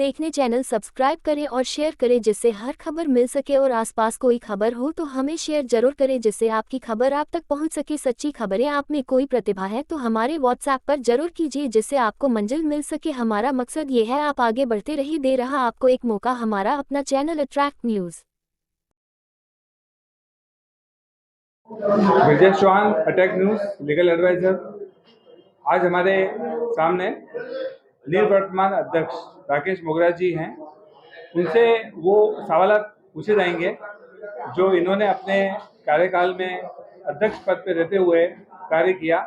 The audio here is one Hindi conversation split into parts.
देखने चैनल सब्सक्राइब करें और शेयर करें जिससे हर खबर मिल सके और आसपास कोई खबर हो तो हमें शेयर जरूर करें जिससे आपकी खबर आप तक पहुंच सके। सच्ची खबरें आप में कोई प्रतिभा है तो हमारे व्हाट्सएप पर जरूर कीजिए जिससे आपको मंजिल मिल सके। हमारा मकसद ये है आप आगे बढ़ते रहिए। दे रहा आपको एक मौका हमारा अपना channel attract news. Brajesh Chauhan, attack news legal advisor. आज हमारे सामने निवर्तमान अध्यक्ष राकेश मोगरा जी हैं। उनसे वो सवाल पूछे जाएंगे जो इन्होंने अपने कार्यकाल में अध्यक्ष पद पर रहते हुए कार्य किया,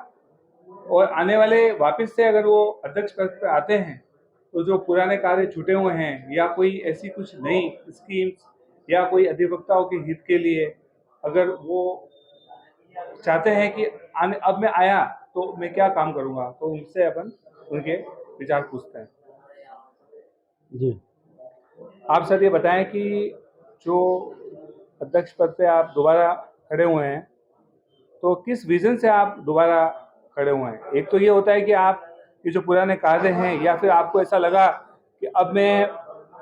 और आने वाले वापस से अगर वो अध्यक्ष पद पर आते हैं तो जो पुराने कार्य छूटे हुए हैं या कोई ऐसी कुछ नई स्कीम्स या कोई अधिवक्ताओं के हित के लिए अगर वो चाहते हैं कि अब मैं आया तो मैं क्या काम करूंगा, तो उनसे अपन उनके विचार पूछते हैं। जी, आप सर ये बताएं कि जो अध्यक्ष पद पे आप दोबारा खड़े हुए हैं तो किस विजन से आप दोबारा खड़े हुए हैं? एक तो ये होता है कि आप ये जो पुराने कार्य हैं या फिर आपको ऐसा लगा कि अब मैं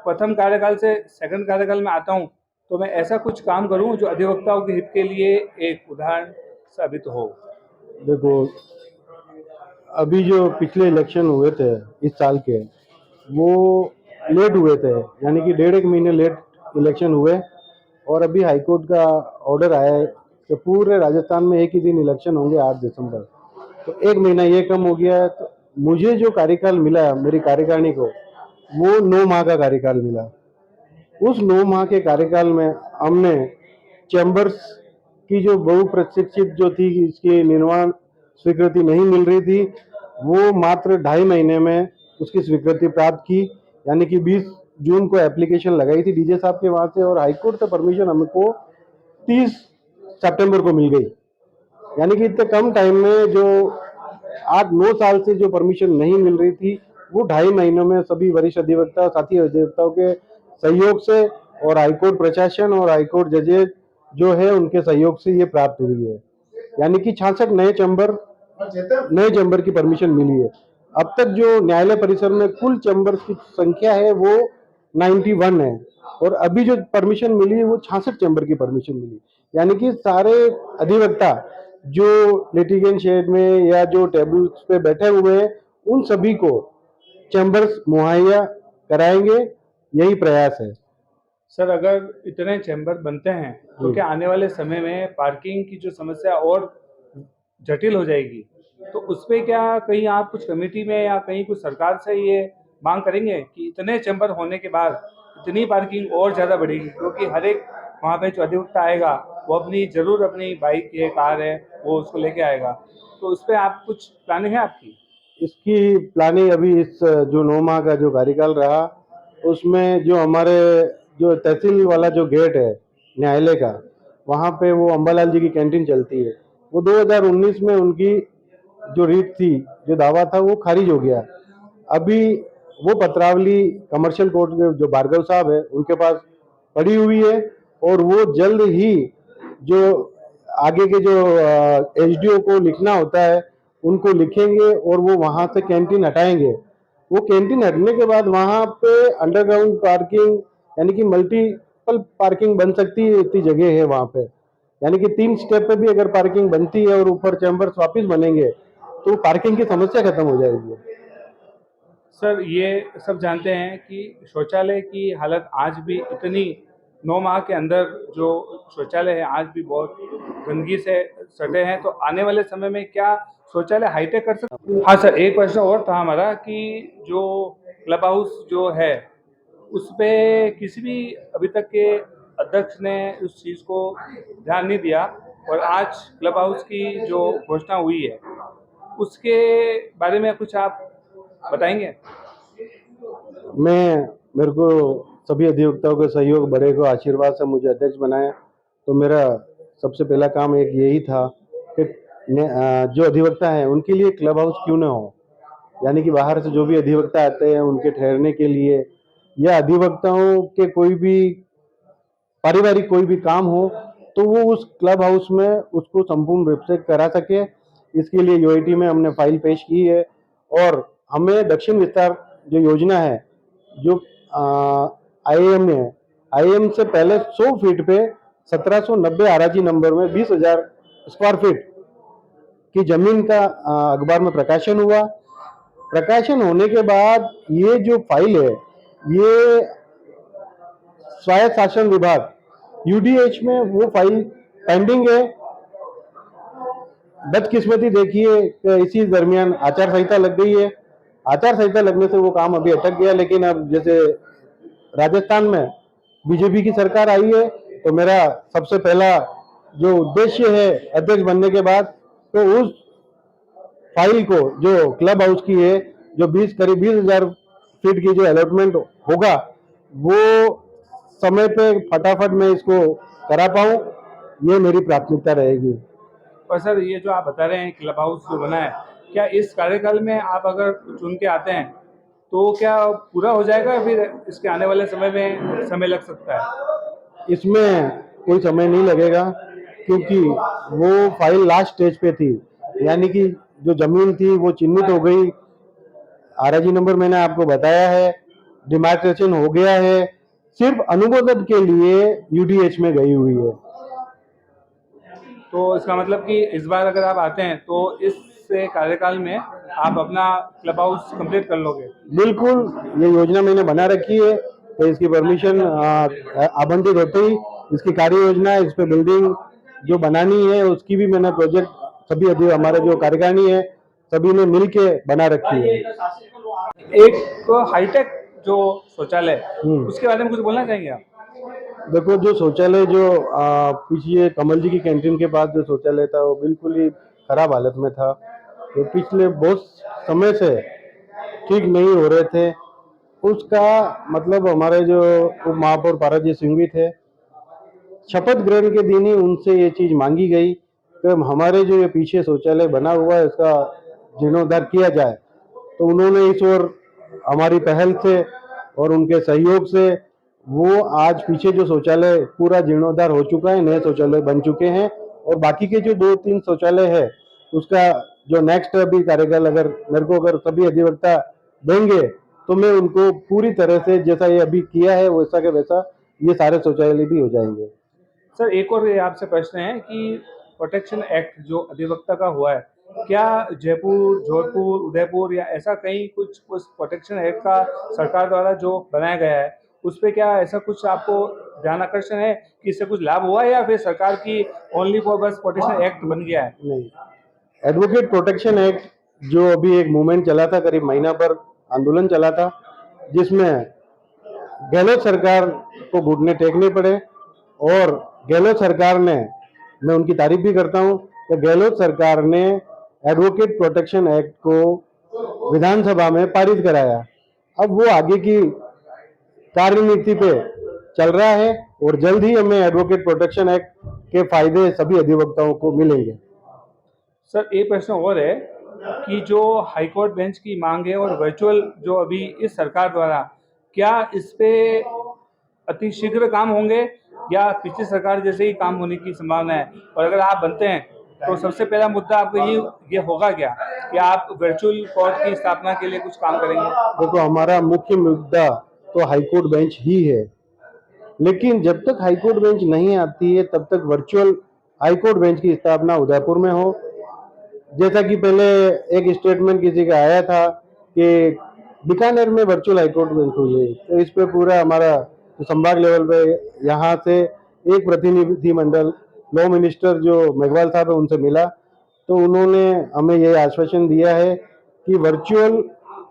प्रथम कार्यकाल से सेकंड कार्यकाल में आता हूं तो मैं ऐसा कुछ काम करूं जो अधिवक्ताओं के हित के लिए एक उदाहरण साबित हो। देखो, अभी जो पिछले इलेक्शन हुए थे इस साल के, वो लेट हुए थे, यानी कि 1.5 महीने लेट इलेक्शन हुए। और अभी हाईकोर्ट का ऑर्डर आया है कि पूरे राजस्थान में एक ही दिन इलेक्शन होंगे, 8 दिसंबर। तो 1 महीना ये कम हो गया है। तो मुझे जो कार्यकाल मिला मेरी कार्यकारिणी को, वो 9 माह का कार्यकाल मिला। उस 9 माह के कार्यकाल में हमने चैम्बर्स की जो बहुप्रशिक्षित जो थी, इसकी निर्माण स्वीकृति नहीं मिल रही थी, वो मात्र 2.5 महीने में उसकी स्वीकृति प्राप्त की। यानी कि 20 जून को एप्लीकेशन लगाई थी डीजे साहब के वहां से, और हाईकोर्ट से परमिशन हमको 30 सितंबर को मिल गई। यानी कि इतने कम टाइम में जो 8-9 साल से जो परमिशन नहीं मिल रही थी, वो 2.5 महीनों में सभी वरिष्ठ अधिवक्ता साथी अधिवक्ताओं के सहयोग से और हाईकोर्ट प्रशासन और हाईकोर्ट जजेज जो है उनके सहयोग से ये प्राप्त हुई है। यानी कि 66 नए चैम्बर की परमिशन मिली है। अब तक जो न्यायालय परिसर में कुल चैम्बर की संख्या है वो 91 है, और अभी जो परमिशन मिली है वो 66 चैम्बर की परमिशन मिली। यानी कि सारे अधिवक्ता जो लिटिगेशन शेड में या जो टेबल्स पे बैठे हुए हैं, उन सभी को चैम्बर्स मुहैया कराएंगे, यही प्रयास है। सर, अगर इतने चैम्बर बनते हैं तो क्या आने वाले समय में पार्किंग की जो समस्या और जटिल हो जाएगी? तो उस पर क्या कहीं आप कुछ कमेटी में या कहीं कुछ सरकार से ये मांग करेंगे कि इतने चैम्बर होने के बाद इतनी पार्किंग और ज़्यादा बढ़ेगी? क्योंकि हर एक वहाँ पे जो अधिवक्ता आएगा वो अपनी बाइक है, कार है, वो उसको लेके आएगा। तो उस पर आप कुछ प्लानिंग है आपकी? इसकी प्लानिंग अभी इस जो 9 माह का जो कार्यकाल रहा, उसमें जो हमारे जो तहसील वाला जो गेट है न्यायालय का, वहाँ पे वो अंबालाल जी की कैंटीन चलती है। वो 2019 में उनकी जो रीट थी, जो दावा था, वो खारिज हो गया। अभी वो पत्रावली कमर्शियल कोर्ट में जो भार्गव साहब है उनके पास पड़ी हुई है, और वो जल्द ही जो आगे के जो एसडीओ को लिखना होता है उनको लिखेंगे और वो वहां से कैंटीन हटाएंगे। वो कैंटीन हटने के बाद वहां पे अंडरग्राउंड पार्किंग, यानी कि मल्टीपल पार्किंग बन सकती है, इतनी जगह है वहां पे। यानी कि 3 स्टेप पे भी अगर पार्किंग बनती है और ऊपर चैम्बर्स वापिस बनेंगे तो पार्किंग की समस्या खत्म हो जाएगी। सर, ये सब जानते हैं कि शौचालय की हालत आज भी इतनी 9 माह के अंदर जो शौचालय है आज भी बहुत गंदगी से सटे हैं, तो आने वाले समय में क्या शौचालय हाईटेक कर सकते? हाँ सर, एक प्रश्न और था हमारा कि जो क्लब हाउस जो है उस पे किसी भी अभी तक के अध्यक्ष ने उस चीज़ को ध्यान नहीं दिया, और आज क्लब हाउस की जो घोषणा हुई है उसके बारे में कुछ आप बताएंगे? मेरे को सभी अधिवक्ताओं के सहयोग, बड़े को आशीर्वाद से मुझे अध्यक्ष बनाया। तो मेरा सबसे पहला काम एक यही था कि जो अधिवक्ता हैं उनके लिए क्लब हाउस क्यों ना हो। यानी कि बाहर से जो भी अधिवक्ता आते हैं उनके ठहरने के लिए, या अधिवक्ताओं के कोई भी पारिवारिक कोई भी काम हो तो वो उस क्लब हाउस में उसको संपूर्ण रूप से करा सके। इसके लिए यूआईटी में हमने फाइल पेश की है, और हमें दक्षिण विस्तार जो योजना है, जो आईएम है, आईएम से पहले 100 फीट पे 1790 आराजी नंबर में 20,000 स्क्वायर फीट की जमीन का अखबार में प्रकाशन हुआ। प्रकाशन होने के बाद ये जो फाइल है ये स्वायत्त शासन विभाग यूडीएच में वो फाइल पेंडिंग है। बदकिस्मती देखिए कि इसी दरमियान आचार संहिता लग गई है। आचार संहिता लगने से वो काम अभी अटक गया, लेकिन अब जैसे राजस्थान में बीजेपी की सरकार आई है तो मेरा सबसे पहला जो उद्देश्य है अध्यक्ष बनने के बाद, तो उस फाइल को जो क्लब हाउस की है, जो करीब 20,000 फीट की जो अलॉटमेंट होगा, वो समय पे फटाफट मैं इसको करा पाऊं, ये मेरी प्राथमिकता रहेगी। पर सर ये जो आप बता रहे हैं क्लब हाउस जो बना है, क्या इस कार्यकाल में आप अगर चुन के आते हैं तो क्या पूरा हो जाएगा, फिर इसके आने वाले समय में समय लग सकता है? इसमें कोई समय नहीं लगेगा क्योंकि वो फाइल लास्ट स्टेज पे थी, यानी कि जो जमीन थी वो चिन्हित हो गई, आरआईजी नंबर मैंने आपको बताया है, डिमार्केशन हो गया है, सिर्फ अनुमोदन के लिए यूडीएच में गई हुई है। तो इसका मतलब कि इस बार अगर आप आते हैं तो इस कार्यकाल में आप अपना क्लब हाउस कंप्लीट कर लोगे? बिल्कुल, ये योजना मैंने बना रखी है तो इसकी परमिशन आवंटित होते ही इसकी कार्य योजना, इस पे बिल्डिंग जो बनानी है उसकी भी मैंने प्रोजेक्ट सभी हमारे जो कार्यकारिणी है सभी ने मिल के बना रखी है। एक हाईटेक जो शौचालय, उसके बारे में कुछ बोलना चाहेंगे आप? देखो, जो शौचालय जो पीछे कमल जी की कैंटीन के पास जो शौचालय था वो बिल्कुल ही खराब हालत में था, तो पिछले बहुत समय से ठीक नहीं हो रहे थे। उसका मतलब हमारे जो उप महापौर पाराजी सिंघवी थे, शपथ ग्रहण के दिन ही उनसे ये चीज मांगी गई कि हमारे जो ये पीछे शौचालय बना हुआ है इसका जीर्णोद्धार किया जाए, तो उन्होंने इस ओर हमारी पहल से और उनके सहयोग से वो आज पीछे जो शौचालय पूरा जीर्णोद्धार हो चुका है, नए शौचालय बन चुके हैं, और बाकी के जो 2-3 शौचालय है उसका जो नेक्स्ट अभी कार्यकाल अगर मेरे को अगर सभी अधिवक्ता देंगे तो मैं उनको पूरी तरह से जैसा ये अभी किया है वैसा के वैसा ये सारे शौचालय भी हो जाएंगे। सर एक और ये आपसे प्रश्न है कि प्रोटेक्शन एक्ट जो अधिवक्ता का हुआ है, क्या जयपुर, जोधपुर, उदयपुर या ऐसा कहीं कुछ उस प्रोटेक्शन एक्ट का सरकार द्वारा जो बनाया गया है उस पर क्या ऐसा कुछ आपको ध्यान आकर्षण है कि इससे कुछ लाभ हुआ है, या फिर सरकार की ओनली फॉर बस प्रोटेक्शन एक्ट बन गया है? नहीं, एडवोकेट प्रोटेक्शन एक्ट जो अभी एक मूवमेंट चला था, करीब महीना पर आंदोलन चला था, जिसमें गहलोत सरकार को घुटने टेकने पड़े, और गहलोत सरकार ने, मैं उनकी तारीफ भी करता हूं कि गहलोत सरकार ने एडवोकेट प्रोटेक्शन एक्ट को विधानसभा में पारित कराया। अब वो आगे की कार्यनीति पे चल रहा है और जल्द ही हमें एडवोकेट प्रोटेक्शन एक्ट के फायदे सभी अधिवक्ताओं को मिलेंगे। सर एक प्रश्न और है कि जो हाईकोर्ट बेंच की मांग है और वर्चुअल जो अभी इस सरकार द्वारा, क्या इस पे अतिशीघ्र काम होंगे या पिछली सरकार जैसे ही काम होने की संभावना है? और अगर आप बनते हैं तो सबसे पहला मुद्दा आपको ये होगा क्या कि आप वर्चुअल कोर्ट की स्थापना के लिए कुछ काम करेंगे? देखो, हमारा मुख्य मुद्दा तो हाईकोर्ट बेंच ही है, लेकिन जब तक हाईकोर्ट बेंच नहीं आती है तब तक वर्चुअल हाईकोर्ट बेंच की स्थापना उदयपुर में हो। जैसा कि पहले एक स्टेटमेंट किसी का आया था कि बीकानेर में वर्चुअल हाईकोर्ट बेंच हुई है, तो इस पे पूरा हमारा तो संभाग लेवल पे यहाँ से एक प्रतिनिधि मंडल लॉ मिनिस्टर जो मेघवाल साहब है उनसे मिला, तो उन्होंने हमें ये आश्वासन दिया है कि वर्चुअल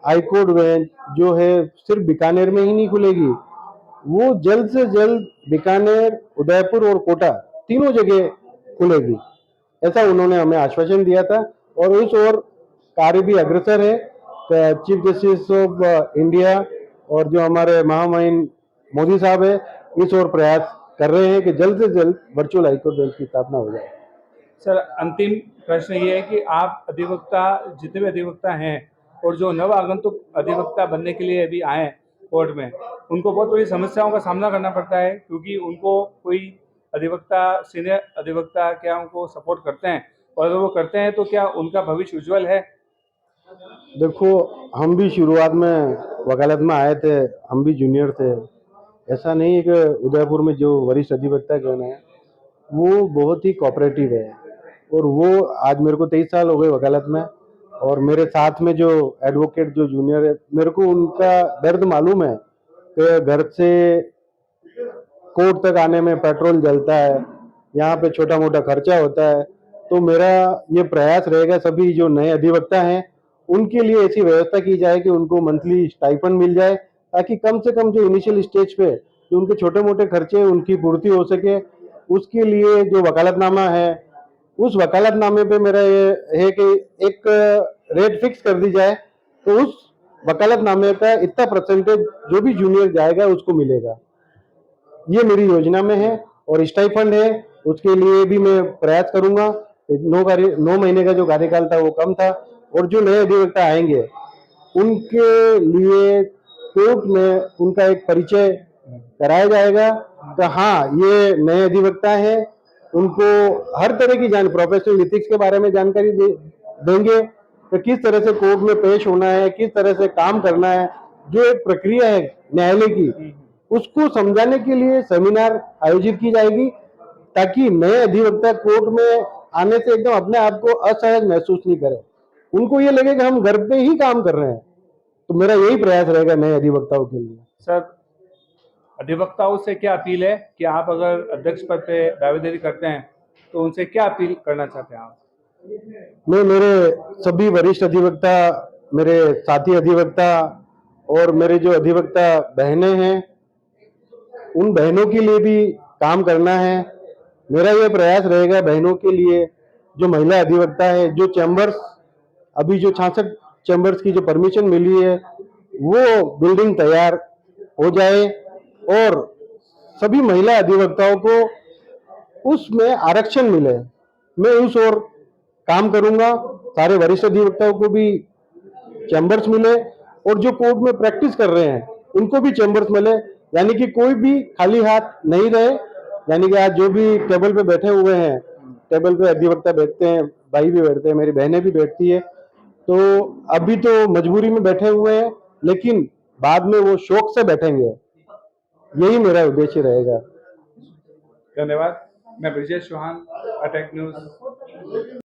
हाईकोर्ट बेंच जो है सिर्फ बीकानेर में ही नहीं खुलेगी, वो जल्द से जल्द बीकानेर, उदयपुर और कोटा तीनों जगह खुलेगी, ऐसा उन्होंने हमें आश्वासन दिया था। और उस ओर कार्य भी अग्रसर है। चीफ जस्टिस ऑफ इंडिया और जो हमारे महामहिम मोदी साहब है इस ओर प्रयास कर रहे हैं कि जल्द से जल्द वर्चुअल हाईकोर्ट बेंच की स्थापना हो जाए। सर अंतिम प्रश्न ये है कि आप अधिवक्ता, जितने भी अधिवक्ता हैं और जो नव आगंतुक अधिवक्ता बनने के लिए अभी आए कोर्ट में, उनको बहुत बड़ी समस्याओं का सामना करना पड़ता है, क्योंकि उनको कोई अधिवक्ता, सीनियर अधिवक्ता क्या उनको सपोर्ट करते हैं, और अगर वो करते हैं तो क्या उनका भविष्य उज्जवल है? देखो, हम भी शुरुआत में वकालत में आए थे, हम भी जूनियर थे। ऐसा नहीं है कि उदयपुर में जो वरिष्ठ अधिवक्ता गण है वो बहुत ही कोऑपरेटिव है। और वो आज मेरे को 23 साल हो गए वकालत में, और मेरे साथ में जो एडवोकेट जो जूनियर है, मेरे को उनका दर्द मालूम है कि घर से कोर्ट तक आने में पेट्रोल जलता है, यहाँ पे छोटा मोटा खर्चा होता है। तो मेरा ये प्रयास रहेगा सभी जो नए अधिवक्ता हैं उनके लिए ऐसी व्यवस्था की जाए कि उनको मंथली स्टाइपेंड मिल जाए, ताकि कम से कम जो इनिशियल स्टेज पे जो उनके छोटे मोटे खर्चे उनकी पूर्ति हो सके। उसके लिए जो वकालतनामा है, उस वकालतनामे पे मेरा ये है कि एक रेट फिक्स कर दी जाए, तो उस वकालतनामे का इतना परसेंटेज जो भी जूनियर जाएगा उसको मिलेगा। ये मेरी योजना में है। और स्टाइफंड है, उसके लिए भी मैं प्रयास करूंगा। 9 महीने का जो कार्यकाल था वो कम था, और जो नए अधिवक्ता आएंगे उनके लिए कोर्ट में उनका एक परिचय कराया जाएगा कि हाँ ये नए अधिवक्ता हैं। उनको हर तरह की प्रोफेशनल इथिक्स के बारे में जानकारी देंगे कि किस तरह से कोर्ट में पेश होना है, किस तरह से काम करना है। जो एक प्रक्रिया है न्यायालय की, उसको समझाने के लिए सेमिनार आयोजित की जाएगी, ताकि नए अधिवक्ता कोर्ट में आने से एकदम अपने आप को असहज महसूस नहीं करें। उनको ये लगे कि हम घर पे ही काम कर रहे हैं। तो मेरा यही प्रयास रहेगा नए अधिवक्ताओं के लिए। सर, अधिवक्ताओं से क्या अपील है कि आप अगर अध्यक्ष पद पे दावेदारी करते हैं तो उनसे क्या अपील करना चाहते हैं आप? मैं मेरे सभी वरिष्ठ अधिवक्ता, मेरे साथी अधिवक्ता और मेरे जो अधिवक्ता बहनें हैं, उन बहनों के लिए भी काम करना है। मेरा यह प्रयास रहेगा बहनों के लिए, जो महिला अधिवक्ता है, जो चैम्बर्स अभी जो 66 चैम्बर्स की जो परमिशन मिली है वो बिल्डिंग तैयार हो जाए, और सभी महिला अधिवक्ताओं को उसमें आरक्षण मिले। मैं उस ओर काम करूंगा। सारे वरिष्ठ अधिवक्ताओं को भी चैम्बर्स मिले, और जो कोर्ट में प्रैक्टिस कर रहे हैं उनको भी चैम्बर्स मिले, यानी कि कोई भी खाली हाथ नहीं रहे। यानी कि आज जो भी टेबल पे बैठे हुए हैं, टेबल पे अधिवक्ता बैठते हैं, भाई भी बैठते हैं, मेरी बहनें भी बैठती है। तो अभी तो मजबूरी में बैठे हुए हैं, लेकिन बाद में वो शौक से बैठेंगे। यही मेरा उद्देश्य रहेगा। धन्यवाद। मैं ब्रिजेश चौहान, अटैक न्यूज।